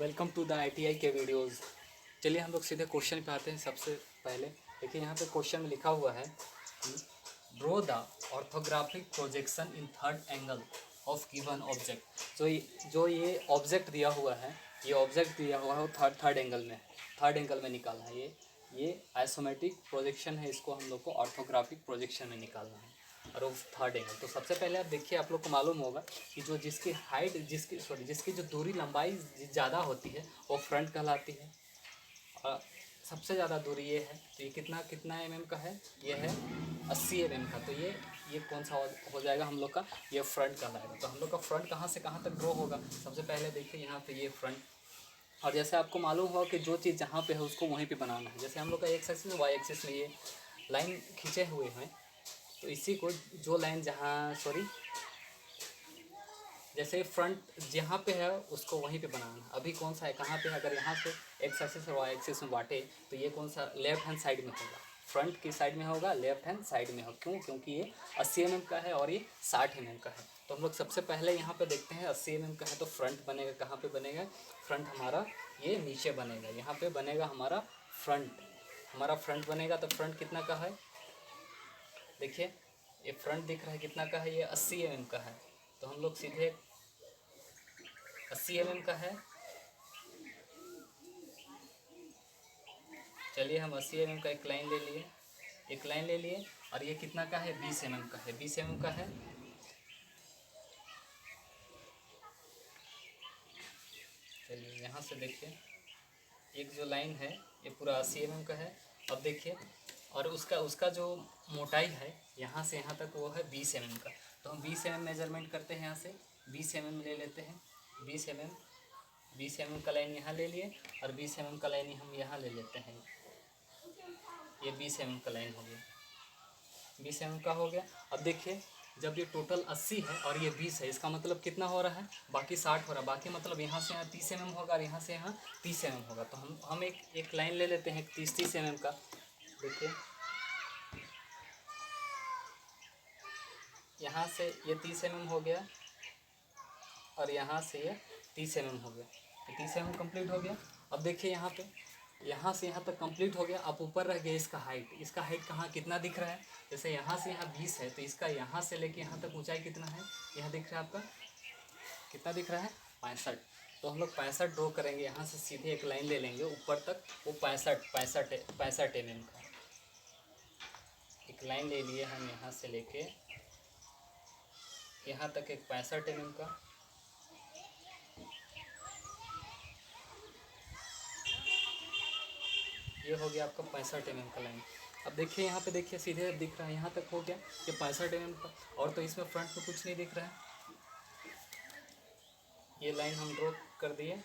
Welcome to the ITI के videos. चलिए हम लोग सीधे क्वेश्चन पे आते हैं। सबसे पहले देखिए यहाँ पे क्वेश्चन में लिखा हुआ है draw the orthographic projection in third angle of given object. जो ये ऑब्जेक्ट दिया हुआ है, ये ऑब्जेक्ट दिया हुआ है वो थर्ड एंगल में निकालना है। ये आइसोमेट्रिक प्रोजेक्शन है, इसको हम लोग को ऑर्थोग्राफिक प्रोजेक्शन में निकालना है और वो थर्ड एंगल। तो सबसे पहले आप देखिए, आप लोग को मालूम होगा कि जिसकी हाइट जिसकी जो दूरी लंबाई ज़्यादा होती है वो फ्रंट कहलाती है। और सबसे ज़्यादा दूरी ये है, तो ये कितना कितना mm का है, ये है 80 mm का। तो ये कौन सा हो जाएगा हम लोग का, ये फ्रंट कहलाएगा। तो हम लोग का फ्रंट कहाँ से कहाँ तक ड्रॉ होगा। सबसे पहले देखिए यहाँ पे ये फ्रंट, और जैसे आपको मालूम होगा कि जो चीज़ जहाँ पे है उसको वहीं पे बनाना है। जैसे हम लोग का एक्स एक्सिस वाई एक्सिस में ये लाइन खींचे हुए हैं, तो इसी को जो लाइन जैसे फ्रंट जहाँ पे है उसको वहीं पे बनाना है। अभी कौन सा है, कहाँ पे है, अगर यहाँ से एक्स एक्सिस और वाई एक्सिस में बांटे तो ये कौन सा लेफ्ट हैंड साइड में होगा, फ्रंट की साइड में होगा, लेफ्ट हैंड साइड में हो। क्यों? क्योंकि ये 80 mm का है और ये 60 mm का है। तो हम लोग सबसे पहले यहाँ पे देखते हैं 80 mm का है तो फ्रंट बनेगा कहाँ पे बनेगा, फ्रंट हमारा ये नीचे बनेगा, यहाँ पे बनेगा हमारा फ्रंट बनेगा। तो फ्रंट कितना का है, देखिए ये फ्रंट दिख रहा है कितना का है, ये 80 mm का है। तो हम लोग सीधे 80 mm का है, चलिए हम 80 mm का एक लाइन ले लिए और ये कितना का है, 20 mm का है, 20 mm का है। चलिए यहाँ से देखिए, एक जो लाइन है ये पूरा 80 mm का है। अब देखिए, और उसका जो मोटाई है यहाँ से यहाँ तक वो है 20 mm का। तो हम 20 mm मेजरमेंट करते हैं, यहाँ से 20 mm ले लेते हैं। 20 mm का लाइन यहाँ ले लिए और 20 mm का लाइन हम यहाँ ले लेते हैं। ये 20 mm का लाइन हो गया, 20 mm का हो गया। अब देखिए, जब ये टोटल 80 है और ये 20 है, इसका मतलब कितना हो रहा है, बाकी 60 हो रहा है। बाकी मतलब यहाँ से यहाँ 30 mm होगा और यहाँ से यहाँ 30 mm होगा। तो हम एक लाइन ले लेते हैं 30 mm का। देखिए यहाँ से ये 30 mm हो गया और यहाँ से ये 30 mm हो गया। 30 mm कंप्लीट हो गया। अब देखिए यहाँ पे, यहाँ से यहाँ तक कंप्लीट हो गया। अब ऊपर रह गया इसका हाइट कहाँ कितना दिख रहा है, जैसे यहाँ से यहाँ 20 है तो इसका यहाँ से लेके यहाँ तक ऊंचाई कितना है, यहाँ दिख रहा है आपका कितना दिख रहा है, 65। तो हम लोग 65 ड्रॉ करेंगे। यहाँ से सीधे एक लाइन ले लेंगे ऊपर तक, वो 65 mm का एक लाइन ले लिए हम, यहाँ से लेके यहाँ तक एक 65 mm का। ये हो गया आपका 65 mm का लाइन। अब देखिए यहाँ पे, देखिए सीधे दिख रहा है, यहाँ तक हो गया ये 65 mm का। और तो इसमें फ्रंट में कुछ नहीं दिख रहा है। ये लाइन हम ड्रॉ कर दिए,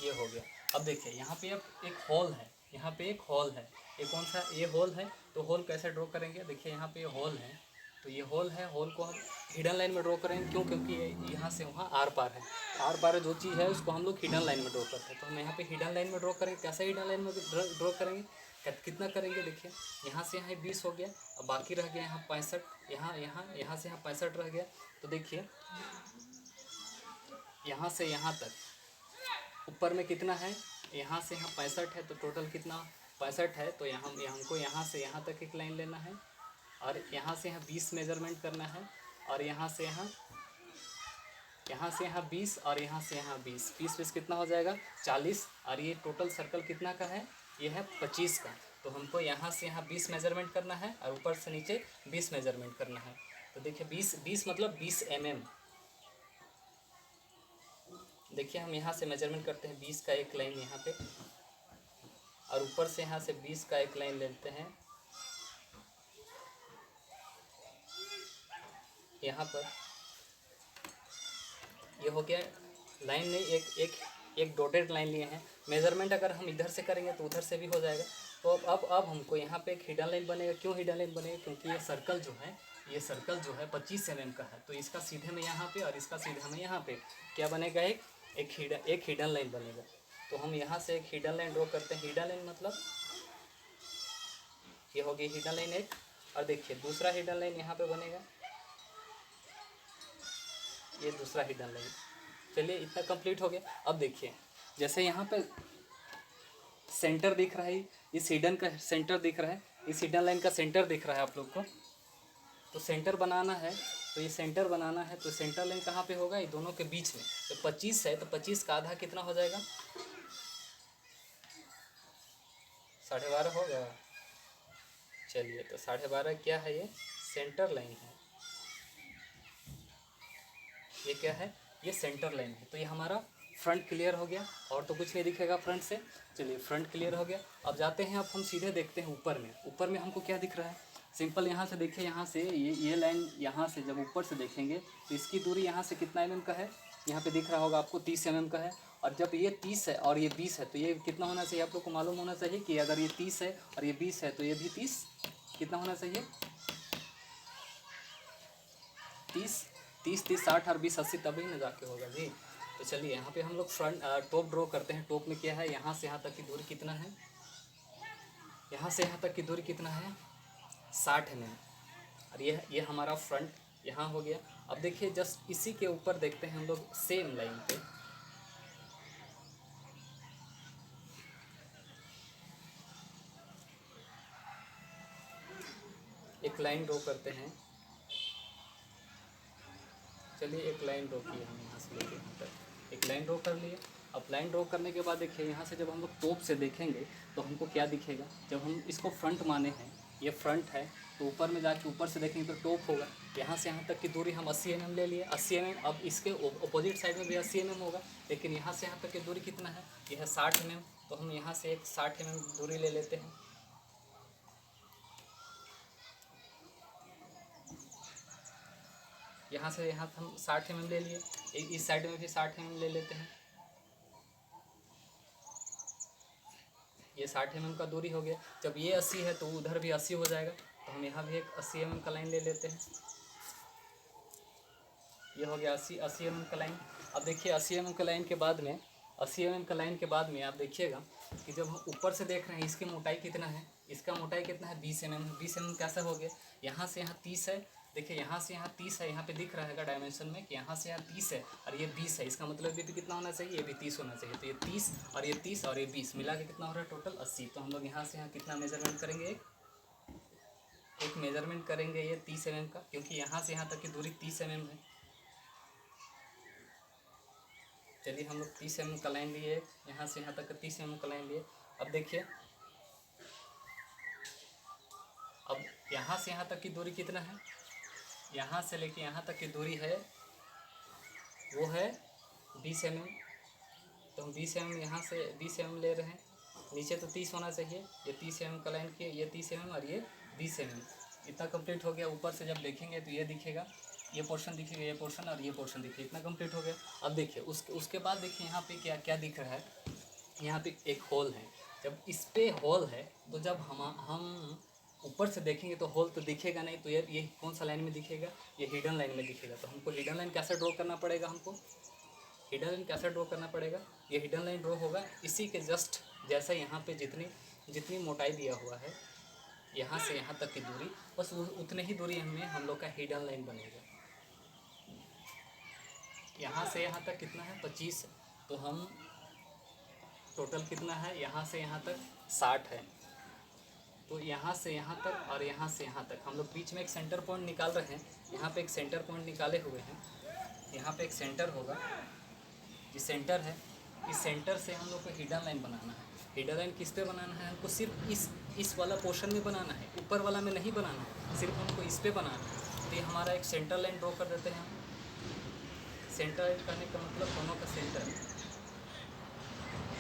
ये हो गया। अब देखिए यहाँ पे अब एक होल है, यहाँ पे एक होल है। ये कौन सा, ये होल है। तो होल कैसे ड्रॉ करेंगे, देखिए यहाँ पे ये होल है, तो ये होल है, होल को हम हिडन लाइन में ड्रॉ करेंगे। क्यों? क्योंकि ये यहाँ से वहाँ आर पार है, आर पार जो चीज़ है उसको हम लोग हिडन लाइन में ड्रॉ करते हैं। तो हम यहाँ पे हिडन लाइन में ड्रॉ करेंगे। कैसे हिडन लाइन में ड्रॉ करेंगे, कितना करेंगे, देखिए यहाँ से यहाँ 20 हो गया, अब बाकी रह गया यहाँ 65, यहाँ से यहाँ 65 रह गया। तो देखिए यहाँ से यहाँ तक ऊपर में कितना है, यहाँ से यहाँ 65 है, तो टोटल कितना 65 है। तो हमको यहाँ से यहाँ तक एक लाइन लेना है और यहाँ से यहाँ 20 मेजरमेंट करना है और यहाँ से यहाँ 20 और यहाँ से यहाँ 20 कितना हो जाएगा, 40। और ये टोटल सर्कल कितना का है, ये है 25 का। तो हमको यहाँ से यहाँ 20 मेजरमेंट करना है और ऊपर से नीचे 20 मेजरमेंट करना है। तो देखिए 20 मतलब 20 mm। देखिए हम यहाँ से मेजरमेंट करते हैं 20 का एक लाइन यहाँ पे, और ऊपर से यहाँ से 20 का एक लाइन लेते हैं यहाँ पर। ये हो गया लाइन, नहीं एक डॉटेड लाइन लिए हैं। मेजरमेंट अगर हम इधर से करेंगे तो उधर से भी हो जाएगा। तो अब हमको यहाँ पे एक हिडन लाइन बनेगा। क्यों हिडन लाइन बनेगा, क्योंकि ये सर्कल जो है 25 mm का है। तो इसका सीधे में यहाँ पे और इसका सीधे में यहाँ पे क्या बनेगा, एक हिडन लाइन बनेगा। तो हम यहाँ से एक हिडन लाइन ड्रॉ करते हैं। हिडन लाइन मतलब ये हो गई हिडन लाइन एक। और देखिए दूसरा हिडन लाइन यहाँ पे बनेगा, ये दूसरा हिडन लाइन। चलिए इतना कंप्लीट हो गया। अब देखिए जैसे यहाँ पे सेंटर दिख रहा है, इस हिडन का सेंटर दिख रहा है, इस हिडन लाइन का सेंटर दिख रहा है आप लोग को। तो सेंटर बनाना है, तो ये सेंटर बनाना है, तो सेंटर लाइन कहाँ पे होगा? ये दोनों के बीच में। तो 25 है, तो 25 का आधा कितना हो जाएगा? 12.5 हो गया। चलिए तो 12.5 क्या है? ये सेंटर लाइन है। ये क्या है? ये सेंटर लाइन है। तो ये हमारा फ्रंट क्लियर हो गया, और तो कुछ नहीं दिखेगा फ्रंट से। चलिए फ्रंट क्लियर हो गया। अब जाते हैं, अब हम सीधे देखते हैं ऊपर में। ऊपर में हमको क्या दिख रहा है? सिंपल यहाँ से देखिए, यहाँ से ये लाइन यहाँ से जब ऊपर से देखेंगे तो इसकी दूरी यहाँ से कितना mm का है? यहाँ पे दिख रहा होगा आपको 30 mm का है। और जब ये 30 है और ये 20 है तो ये कितना होना चाहिए? आप लोग को मालूम होना चाहिए कि अगर ये 30 है और ये 20 है तो ये भी 30 कितना होना चाहिए? 30 30 30 60 और 20 80 तभी ना जाके होगा जी। तो चलिए यहाँ पे हम लोग फ्रंट टॉप ड्रॉ करते हैं। टॉप में क्या है? यहाँ से यहाँ तक की दूरी कितना है? यहाँ से यहाँ तक की दूरी कितना है? 60 mm। और ये हमारा फ्रंट यहाँ हो गया। अब देखिए जस्ट इसी के ऊपर देखते हैं हम लोग सेम लाइन पे। एक लाइन ड्रॉ करते हैं। चलिए एक लाइन ड्रॉ किए हम यहाँ से लेके यहाँ तक, एक लाइन ड्रॉ कर लिए। अब लाइन ड्रॉ करने के बाद देखिए यहाँ से जब हम लोग टॉप से देखेंगे तो हमको क्या दिखेगा? जब हम इसको फ्रंट माने हैं, ये फ्रंट है, तो ऊपर में जाके ऊपर से देखेंगे तो टॉप होगा। यहाँ से यहाँ तक की दूरी हम 80 mm ले लिए, 80 mm। अब इसके अपोजिट साइड में भी 80 mm होगा, लेकिन यहाँ से यहाँ तक की दूरी कितना है? यह है 60 mm। तो हम यहाँ से एक 60 mm दूरी ले लेते हैं। यहाँ से यहाँ हम 60 mm ले लिए, एक इस साइड में भी 60 mm ले लेते हैं। ये 60 mm का दूरी हो गया। जब ये 80 है तो उधर भी 80 हो जाएगा, तो हम यहाँ भी एक 80 mm का लाइन ले लेते हैं। ये हो गया 80 mm का लाइन। अब देखिए 80 mm का लाइन के बाद में, 80 mm का लाइन के बाद में आप देखिएगा कि जब हम ऊपर से देख रहे हैं इसकी मोटाई कितना है? इसका मोटाई कितना है? 20 mm। 20 mm कैसे हो गया? यहाँ से यहाँ 30 है, देखिए यहाँ से यहाँ 30 है, यहाँ पे दिख रहा है डायमेंशन में कि यहाँ से यहाँ 30 है और ये 20 है। इसका मतलब ये भी कितना होना चाहिए? ये भी 30 होना चाहिए। तो ये 30 और ये 30 और ये 20 मिला के कितना हो रहा है? टोटल 80। तो हम लोग यहाँ से यहाँ कितना मेजरमेंट करेंगे? एक मेजरमेंट करेंगे ये 30 mm का, क्योंकि यहाँ से यहाँ तक की दूरी 30 mm है। चलिए हम लोग 30 mm का लाइन लिए, यहाँ से यहाँ तक का 30 mm का लाइन लिए। अब देखिए, अब यहाँ से यहाँ तक की दूरी कितना है? यहाँ से लेके यहाँ तक की दूरी है वो है 20 mm। तो हम 20 mm यहाँ से 20 mm ले रहे हैं। नीचे तो 30 होना चाहिए। ये 30 mm का लाइन किए, ये 30 mm और ये 20 mm। इतना कंप्लीट हो गया। ऊपर से जब देखेंगे तो ये दिखेगा, ये पोर्शन दिखेगा, ये पोर्शन और ये पोर्शन दिखेगा। इतना कंप्लीट हो गया। अब देखिए उसके बाद देखिए यहाँ पे क्या क्या दिख रहा है? यहाँ पे एक होल है। जब इस पे होल है तो जब हम ऊपर से देखेंगे तो होल तो दिखेगा नहीं। तो ये कौन सा लाइन में दिखेगा? ये हिडन लाइन में दिखेगा। तो हमको हिडन लाइन कैसे ड्रॉ करना पड़ेगा? हमको हिडन लाइन कैसे ड्रॉ करना पड़ेगा? ये हिडन लाइन ड्रॉ होगा इसी के जस्ट जैसा यहाँ पे जितनी मोटाई दिया हुआ है, यहाँ से यहाँ तक की दूरी, बस उतने ही दूरी में हम लोग का हिडन लाइन बनेगा। यहाँ से यहाँ तक कितना है? 25। तो हम टोटल कितना है? यहाँ से यहाँ तक 60 है। तो यहाँ से यहाँ तक और यहाँ से यहाँ तक हम लोग बीच में एक सेंटर पॉइंट निकाल रहे हैं। यहाँ पे एक सेंटर पॉइंट निकाले हुए हैं। यहाँ पे एक सेंटर होगा, ये सेंटर है। इस सेंटर से हम लोग को हिडन लाइन बनाना है। हिडन लाइन किस पे बनाना है? हमको सिर्फ इस वाला पोर्शन में बनाना है, ऊपर वाला में नहीं बनाना है, सिर्फ हमको इस पे बनाना है। तो ये हमारा एक सेंटर लाइन ड्रॉ कर देते हैं हम। सेंटर लाइन करने का मतलब दोनों का सेंटर,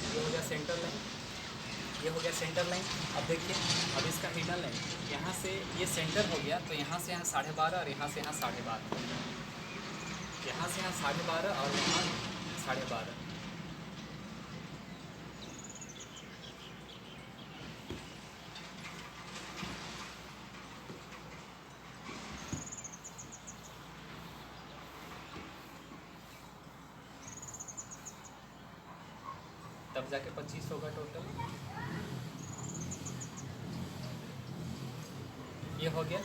ये हो गया सेंटर लाइन, ये हो गया सेंटर लाइन। अब देखिए, अब इसका हिडन लाइन यहाँ से ये सेंटर हो गया, तो यहाँ से यहाँ 12.5 और यहाँ से यहाँ 12.5, यहाँ से यहाँ 12.5 और यहाँ 12.5। तब जाके 25 होगा टोटल। ये हो गया,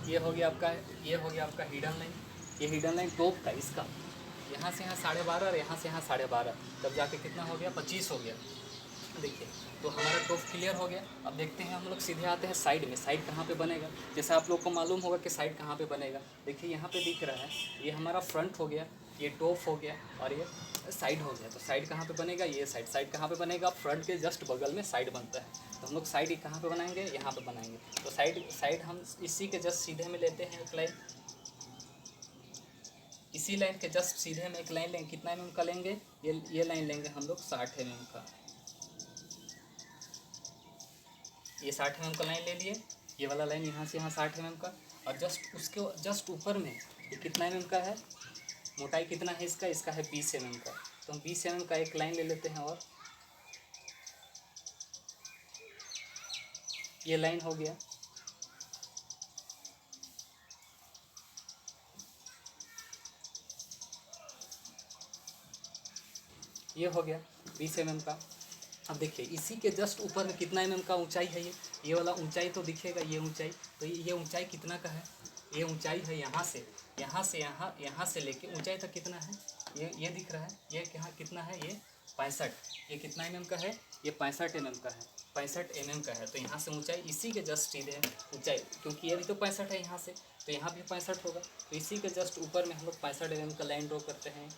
ये हो गया आपका हिडन लाइन। ये हिडन लाइन टॉप का इसका, यहाँ से यहाँ 12.5 और यहाँ से यहाँ 12.5, तब जाके कितना हो गया, 25 हो गया। देखिए तो हमारा टॉप क्लियर हो गया। अब देखते हैं हम लोग सीधे आते हैं साइड में। साइड कहाँ पे बनेगा, जैसे आप लोग को मालूम होगा कि साइड कहाँ पे बनेगा। देखिए यहाँ पे दिख रहा है, ये हमारा फ्रंट हो गया, ये टॉप हो गया और ये साइड हो गया। तो साइड कहाँ पे बनेगा, ये साइड। साइड कहाँ पे बनेगा, फ्रंट के जस्ट बगल में साइड बनता है। तो हम लोग साइड कहाँ पे बनाएंगे, यहाँ पे बनाएंगे। तो साइड हम इसी के जस्ट सीधे में लेते हैं एक लाइन, इसी लाइन के जस्ट सीधे में एक लाइन लेंगे। कितना mm का लेंगे, ये लाइन लेंगे हम लोग 60 mm का। ये 60 mm का लाइन ले लिए, ये वाला लाइन यहाँ से यहाँ 60 mm का। और जस्ट उसके जस्ट ऊपर में ये कितना mm का है, मोटाई कितना है इसका, इसका है 20 mm का। तो हम 20 mm का एक लाइन ले लेते हैं और ये लाइन हो गया। ये हो गया 20 mm का। अब देखिए इसी के जस्ट ऊपर में कितना mm का ऊंचाई है, ये वाला ऊंचाई तो दिखेगा, ये ऊंचाई। तो ये ऊंचाई कितना का है, ये ऊंचाई है यहाँ से लेके ऊंचाई तक कितना है, ये दिख रहा है। ये यहाँ कितना है, ये 65। ये कितना mm का है, ये 65 mm का है, 65 mm का है। तो यहाँ से ऊंचाई इसी के जस्ट सीधे ऊंचाई, क्योंकि ये भी तो 65 है यहाँ से, तो यहाँ भी 65 होगा। तो इसी के जस्ट ऊपर में हम लोग 65 mm का लाइन ड्रॉ करते हैं।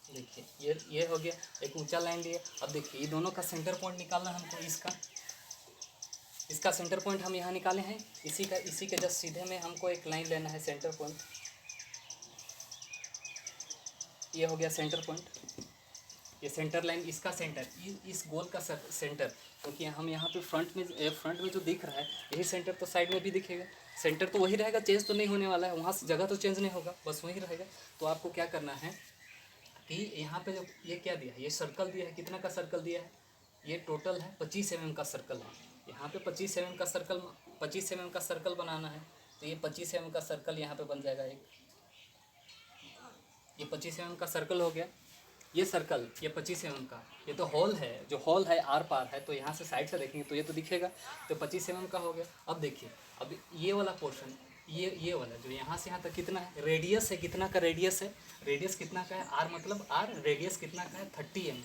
देखिए ये हो गया, एक ऊंचा लाइन लिए। अब देखिए ये दोनों का सेंटर पॉइंट निकालना है हमको। इसका सेंटर पॉइंट हम यहाँ निकाले हैं। इसी के जस्ट सीधे में हमको एक लाइन लेना है सेंटर पॉइंट। ये हो गया सेंटर पॉइंट, ये सेंटर लाइन, इसका सेंटर, इस गोल का सेंटर। क्योंकि हम यहाँ पे फ्रंट में जो दिख रहा है यही सेंटर तो साइड में भी दिखेगा। सेंटर तो वही रहेगा, चेंज तो नहीं होने वाला है, वहाँ से जगह तो चेंज नहीं होगा, बस वही रहेगा। तो आपको क्या करना है कि यहाँ पे जो ये क्या दिया है, ये सर्कल दिया है। कितना का सर्कल दिया है, ये टोटल है 25 mm का सर्कल है। यहाँ पे 25 mm का सर्कल बनाना है। तो ये 25 mm का सर्कल यहाँ पे बन जाएगा एक। ये 25 mm का सर्कल हो गया। ये सर्कल, ये 25 mm का, ये तो हॉल है, जो हॉल है आर पार है। तो यहाँ से साइड से देखेंगे तो ये तो दिखेगा। तो 25 mm का हो गया। अब देखिए, अब ये वाला पोर्शन, ये वाला जो यहाँ से यहाँ तक कितना है, रेडियस है, कितना का रेडियस है, रेडियस कितना का है, आर मतलब आर, रेडियस कितना का है 30 mm,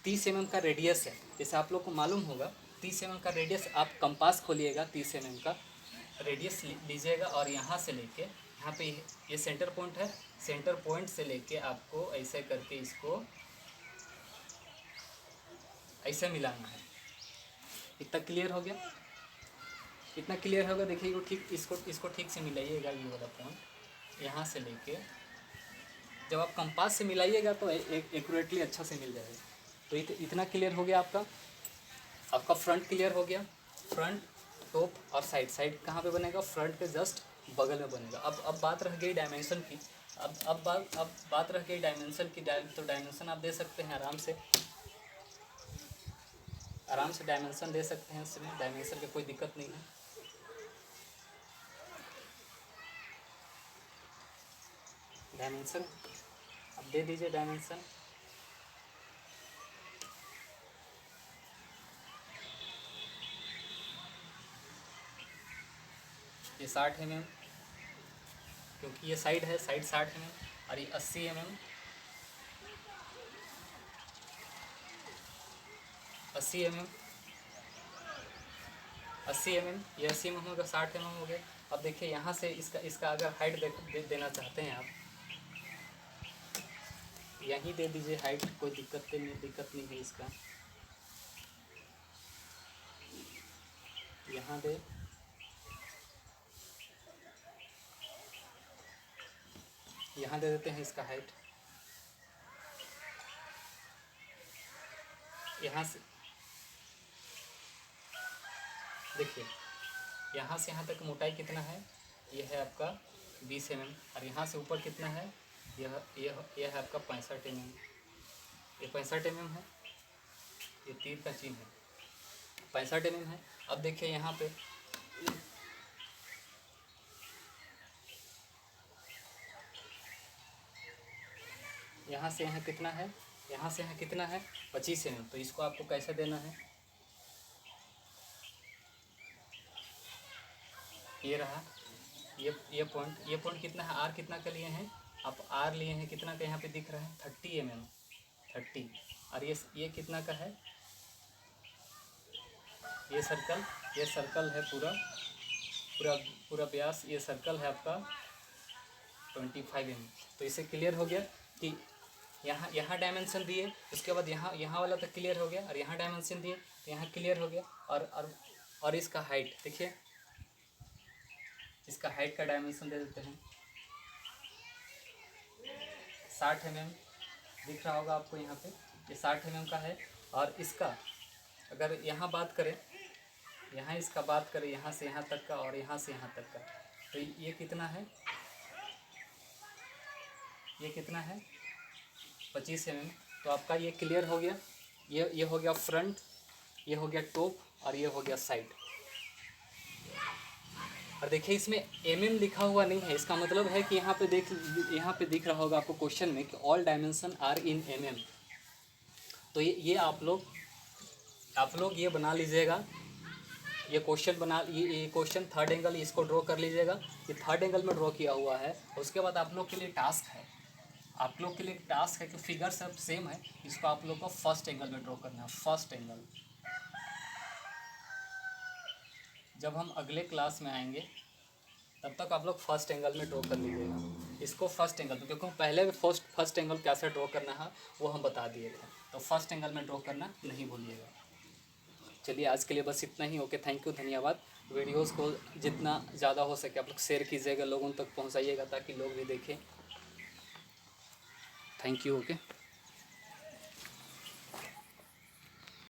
30 mm का रेडियस है। जैसे आप लोग को मालूम होगा 30 mm का रेडियस, आप कंपास खोलिएगा, 30 mm का रेडियस लीजिएगा और यहाँ से लेके यहाँ पे ये सेंटर पॉइंट है। सेंटर पॉइंट से लेके आपको ऐसे करके इसको ऐसे मिलाना है। इतना क्लियर हो गया, इतना क्लियर होगा। देखिए ठीक, इसको ठीक से मिलाइएगा। ये वाला पॉइंट यहाँ से लेके, जब आप कंपास से मिलाइएगा तो एक्यूरेटली अच्छा से मिल जाएगा। तो इतना क्लियर हो गया आपका फ्रंट क्लियर हो गया। फ्रंट, टॉप और साइड कहाँ पे बनेगा, फ्रंट के जस्ट बगल में बनेगा। अब बात रह गई डायमेंशन की। अब बात रह गई डायमेंशन की। तो डायमेंशन आप दे सकते हैं आराम से डायमेंशन दे सकते हैं। इसमें डायमेंशन की कोई दिक्कत नहीं है। डायमेंशन अब दे दीजिए डायमेंशन। ये 60 mm, क्योंकि ये साइड है, साइड 60 mm और ये 80 mm, 80 mm, 80 mm, ये 80 mm होगा, 60 mm हो गया। अब देखिए यहाँ से इसका अगर हाइट देना चाहते हैं आप, यहीं दे दीजिए हाइट, कोई दिक्कत नहीं है इसका। यहाँ दे देते हैं इसका हाइट। यहाँ से देखिए, यहाँ से यहाँ तक मोटाई कितना है, ये है आपका 20 mm और यहाँ से ऊपर कितना है, यह है आपका 65 mm। ये 65 mm है, ये तीर का चिन्ह है, 65 mm है। अब देखिए यहाँ पे यहाँ से यहाँ कितना है, यहाँ से यहाँ कितना है 25 mm। तो इसको आपको कैसे देना है, ये रहा, ये पॉइंट कितना है, आर कितना का लिए हैं आप, आर लिए हैं कितना का, यहाँ पे दिख रहा है 30 mm, 30। और ये कितना का है, ये सर्कल है पूरा पूरा पूरा व्यास, ये सर्कल है आपका 25 mm। तो इससे क्लियर हो गया कि यहाँ डायमेंशन दिए, उसके बाद यहाँ वाला तो क्लियर हो गया, और यहाँ डायमेंशन दिए तो यहाँ क्लियर हो गया। और इसका हाइट देखिए, इसका हाइट का डायमेंशन दे देते हैं 60 mm, दिख रहा होगा आपको यहाँ पे, ये 60 mm का है। और इसका अगर यहाँ बात करें, यहाँ इसका बात करें यहाँ से यहाँ तक का और यहाँ से यहाँ तक का, तो ये कितना है, ये कितना है 25 mm। तो आपका ये क्लियर हो गया, ये हो गया फ्रंट, ये हो गया टॉप, और ये हो गया साइड। और देखिए इसमें mm लिखा हुआ नहीं है, इसका मतलब है कि यहाँ पे दिख रहा होगा आपको क्वेश्चन में कि all dimension are in mm। तो ये आप लोग ये बना लीजिएगा, ये क्वेश्चन थर्ड एंगल, इसको ड्रॉ कर लीजिएगा, ये थर्ड एंगल में ड्रॉ किया हुआ है। उसके बाद आप लोग के लिए टास्क है, कि फिगर सब सेम है, इसको आप लोग को फर्स्ट एंगल में ड्रॉ करना है, फर्स्ट एंगल। जब हम अगले क्लास में आएंगे तब तक आप लोग फर्स्ट एंगल में ड्रॉ कर लीजिएगा इसको, फर्स्ट एंगल में, क्योंकि पहले भी फर्स्ट एंगल कैसे ड्रॉ करना है वो हम बता दिए थे, तो फर्स्ट एंगल में ड्रॉ करना नहीं भूलिएगा। चलिए आज के लिए बस इतना ही। ओके, थैंक यू, धन्यवाद। वीडियोस को जितना ज़्यादा हो सके आप लोग शेयर कीजिएगा, लोगों तक पहुंचाइएगा ताकि लोग भी देखें। Thank you. ओके।